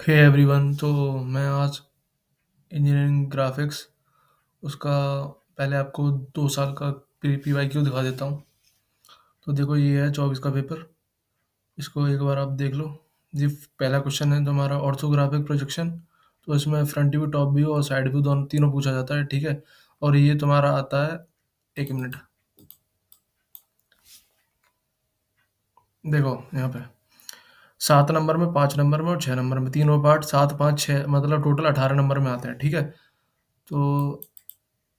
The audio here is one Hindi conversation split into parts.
Hey everyone. तो मैं आज इंजीनियरिंग ग्राफिक्स उसका पहले आपको 2 साल का पी वाई क्यू दिखा देता हूँ। तो देखो, ये है 24 का पेपर। इसको एक बार आप देख लो। जी, पहला क्वेश्चन है तुम्हारा ऑर्थोग्राफिक प्रोजेक्शन। तो इसमें फ्रंट व्यू, टॉप व्यू और साइड व्यू दोनों तीनों पूछा जाता है, ठीक है। और ये तुम्हारा आता है, 1 मिनट, देखो यहाँ पे 7 नंबर में, 5 नंबर में और 6 नंबर में, तीनों पार्ट 7, 5, 6, मतलब टोटल 18 नंबर में आते हैं, ठीक है। तो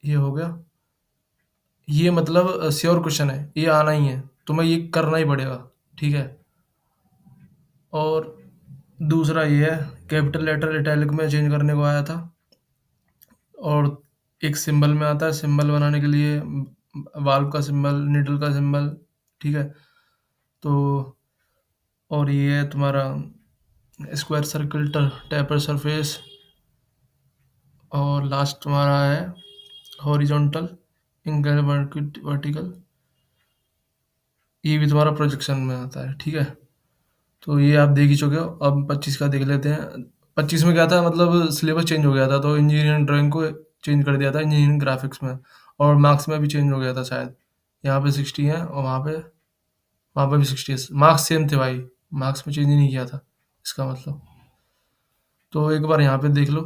ये हो गया। ये मतलब श्योर क्वेश्चन है, ये आना ही है, तुम्हें ये करना ही पड़ेगा, ठीक है। और दूसरा ये है, कैपिटल लेटर इटैलिक में चेंज करने को आया था। और एक सिंबल में आता है, सिंबल बनाने के लिए वाल्व का सिंबल, नीडल का सिंबल, ठीक है। तो और ये है तुम्हारा स्क्वायर सर्कल टैपर सरफेस। और लास्ट तुम्हारा है हॉरिजॉन्टल इंगल वर्टिकल। ये भी तुम्हारा प्रोजेक्शन में आता है, ठीक है। तो ये आप देख ही चुके हो। अब 25 का देख लेते हैं। 25 में क्या था, मतलब सिलेबस चेंज हो गया था, तो इंजीनियरिंग ड्राइंग को चेंज कर दिया था इंजीनियरिंग ग्राफिक्स में। और मार्क्स में भी चेंज हो गया था शायद। यहाँ पे 60 है और वहाँ पे भी 60 है। मार्क्स सेम थे भाई, मार्क्स में चेंज ही नहीं किया था, इसका मतलब। तो एक बार यहाँ पे देख लो।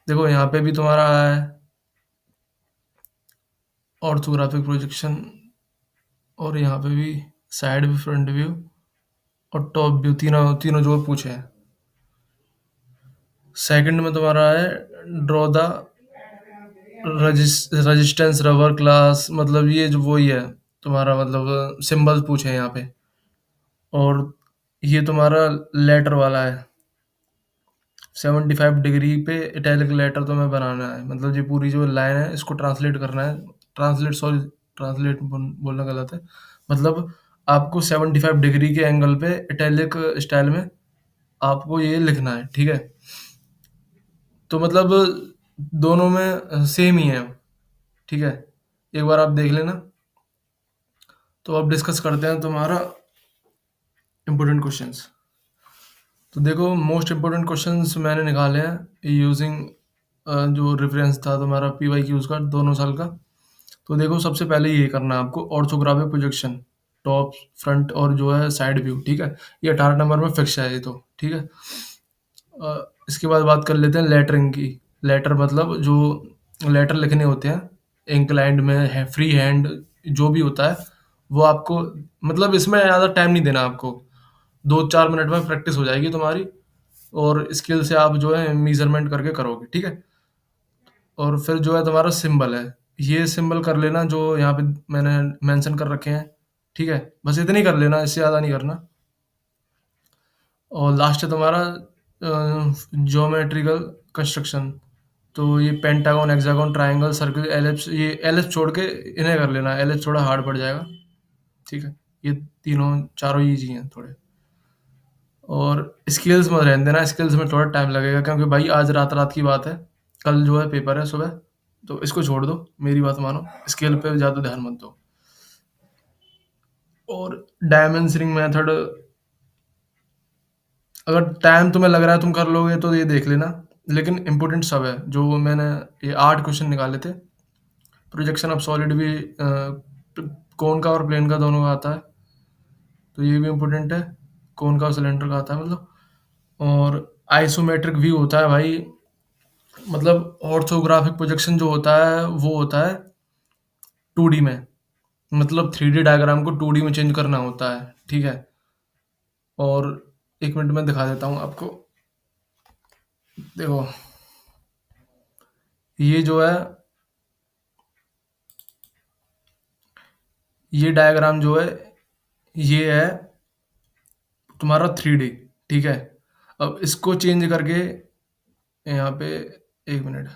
देखो, यहाँ पे भी तुम्हारा आया है ऑर्थोग्राफिक प्रोजेक्शन। और यहाँ पे भी साइड व्यू, फ्रंट व्यू और टॉप व्यू, तीनों तीनों जो पूछे हैं। सेकंड में तुम्हारा है draw the resistance rubber class, मतलब ये जो वही है तुम्हारा, मतलब सिंबल्स पूछे हैं यहाँ पे। और ये तुम्हारा लेटर वाला है, 75 डिग्री पे इटैलिक लेटर तुम्हें बनाना है, मतलब ये पूरी जो लाइन है इसको ट्रांसलेट करना है। ट्रांसलेट, सॉरी, ट्रांसलेट बोलना गलत है। मतलब आपको 75 डिग्री के एंगल पे इटैलिक स्टाइल में आपको ये लिखना है, ठीक है। तो मतलब दोनों में सेम ही है, ठीक है। एक बार आप देख लेना। तो अब डिस्कस करते हैं तुम्हारा इम्पोर्टेंट क्वेश्चंस। तो देखो, मोस्ट इम्पोर्टेंट क्वेश्चंस मैंने निकाले हैं यूजिंग जो रेफरेंस था तुम्हारा पी वाई क्यूज का 2 साल का। तो देखो, सबसे पहले ये करना है आपको ऑर्थोग्राफिक प्रोजेक्शन, टॉप, फ्रंट और जो है साइड व्यू, ठीक है। ये 18 नंबर में फिक्स है ये तो, ठीक है। इसके बाद बात कर लेते हैं लेटरिंग की। लेटर मतलब जो लेटर लिखने होते हैं इंक्लाइंड में है, फ्री हैंड जो भी होता है वो आपको, मतलब इसमें ज़्यादा टाइम नहीं देना आपको। 2-4 मिनट में प्रैक्टिस हो जाएगी तुम्हारी। और स्किल से आप जो है मेजरमेंट करके करोगे, ठीक है। और फिर जो है तुम्हारा सिंबल है, ये सिंबल कर लेना जो यहाँ पे मैंने मेंशन कर रखे हैं, ठीक है। बस इतनी ही कर लेना, इससे ज़्यादा नहीं करना। और लास्ट है तुम्हारा ज्योमेट्रिकल कंस्ट्रक्शन। तो ये pentagon, hexagon, triangle, circle, ellipse, ये एलिप्स छोड़ के इन्हें कर लेना, एलिप्स थोड़ा हार्ड पड़ जाएगा, ठीक है। ये तीनों चारों इजी हैं थोड़े। और स्किल्स मत रहने देना, स्किल्स में थोड़ा टाइम लगेगा क्योंकि भाई आज रात रात की बात है, कल जो है पेपर है सुबह। तो इसको छोड़ दो, मेरी बात मानो, स्केल पे ज़्यादा ध्यान मत दो। और डायमेंशनिंग मेथड, अगर टाइम तुम्हें लग रहा है तुम कर लोगे तो ये देख लेना, लेकिन इम्पोर्टेंट सब है जो मैंने, ये 8 क्वेश्चन निकाले थे। प्रोजेक्शन ऑफ सॉलिड भी कोन का और प्लेन का दोनों का आता है, तो ये भी इम्पोर्टेंट है। कोन का और सिलेंडर का आता है मतलब। और आइसोमेट्रिक व्यू होता है भाई, मतलब ऑर्थोग्राफिक प्रोजेक्शन जो होता है वो होता है 2D में, मतलब 3D डायग्राम को 2D में चेंज करना होता है, ठीक है। और 1 मिनट में दिखा देता हूँ आपको। देखो, ये जो है, ये डायग्राम जो है ये है तुम्हारा 3D, ठीक है। अब इसको चेंज करके यहाँ पे, 1 मिनट,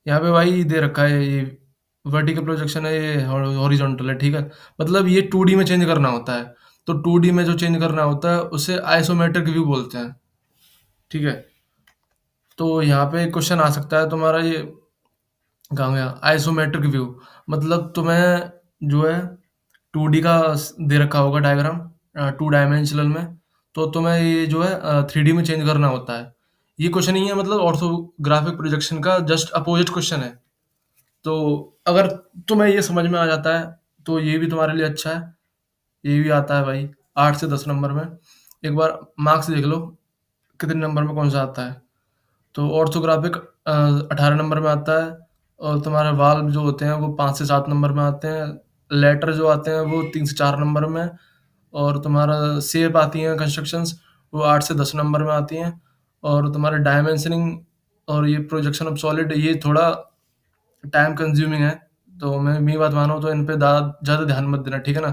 यहाँ पे भाई दे रखा है ये वर्टिकल प्रोजेक्शन है, ये हॉरिजॉन्टल है, ठीक है। मतलब ये 2D में चेंज करना होता है। तो 2D में जो चेंज करना होता है उसे आइसोमेट्रिक व्यू बोलते हैं, ठीक है। तो यहाँ पे क्वेश्चन आ सकता है तुम्हारा, ये कहाँ गया, आइसोमेट्रिक व्यू। मतलब तुम्हें जो है 2D का दे रखा होगा डायग्राम, 2 डायमेंशनल में। तो तुम्हें ये जो है 3D में चेंज करना होता है। ये क्वेश्चन ही है मतलब ऑर्थोग्राफिक प्रोजेक्शन का जस्ट अपोजिट क्वेश्चन है। तो अगर तुम्हें ये समझ में आ जाता है तो ये भी तुम्हारे लिए अच्छा है। ये भी आता है भाई 8 से 10 नंबर में। एक बार मार्क्स देख लो कितने नंबर में कौन सा आता है। तो ऑर्थोग्राफिक 18 नंबर में आता है, और तुम्हारे वाल्व जो होते हैं वो 5 से 7 नंबर में आते हैं। लेटर जो आते हैं वो 3 से 4 नंबर में, और तुम्हारा शेप आती हैं कंस्ट्रक्शंस वो 8 से 10 नंबर में आती हैं। और तुम्हारे डायमेंशनिंग और ये प्रोजेक्शन ऑफ सॉलिड ये थोड़ा टाइम कंज्यूमिंग है। तो मैं मेरी बात मानो तो इन पे ज़्यादा ध्यान मत देना, ठीक है ना?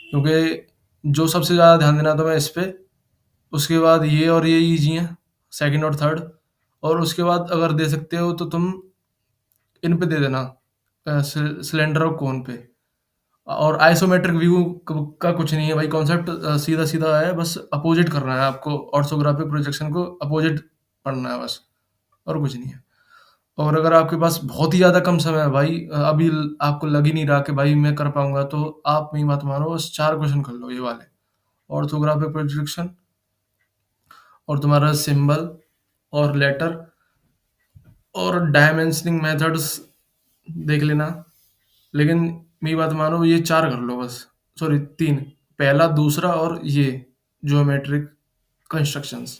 क्योंकि जो सबसे ज़्यादा ध्यान देना तुम्हें इस पे, उसके बाद ये और ये ईज़ी हैं, सेकंड और थर्ड। और उसके बाद अगर दे सकते हो तो तुम इन पे दे देना, सिलेंडर और कोन पे। और आइसोमेट्रिक व्यू का कुछ नहीं है भाई, कॉन्सेप्ट सीधा सीधा है, बस अपोजिट करना है आपको, ऑर्थोग्राफिक प्रोजेक्शन को अपोजिट पढ़ना है बस, और कुछ नहीं है। और अगर आपके पास बहुत ही ज़्यादा कम समय है भाई, अभी आपको लग ही नहीं रहा कि भाई मैं कर पाऊंगा, तो आप मेरी बात मानो, बस 4 क्वेश्चन कर लो ये वाले, ऑर्थोग्राफिक प्रोजेक्शन और तुम्हारा सिंबल और लेटर और डायमेंशनिंग मेथड्स देख लेना। लेकिन मेरी बात मानो, ये 4 कर लो बस, सॉरी 3, पहला, दूसरा और ये ज्योमेट्रिक कंस्ट्रक्शंस,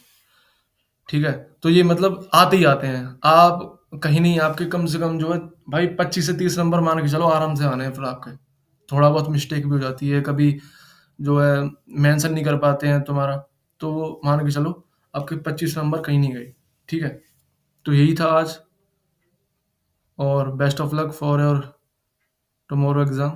ठीक है? तो ये मतलब आते ही आते हैं, आप कहीं नहीं, आपके कम से कम जो है भाई 25 से 30 नंबर मान के चलो आराम से आने हैं फिर आपके। थोड़ा बहुत मिस्टेक भी हो जाती है कभी, जो है मेंशन नहीं कर पाते हैं तुम्हारा, तो वो मान के चलो आपके 25 नंबर कहीं नहीं गए, ठीक है? तो यही था आज, और best of luck for your tomorrow exam.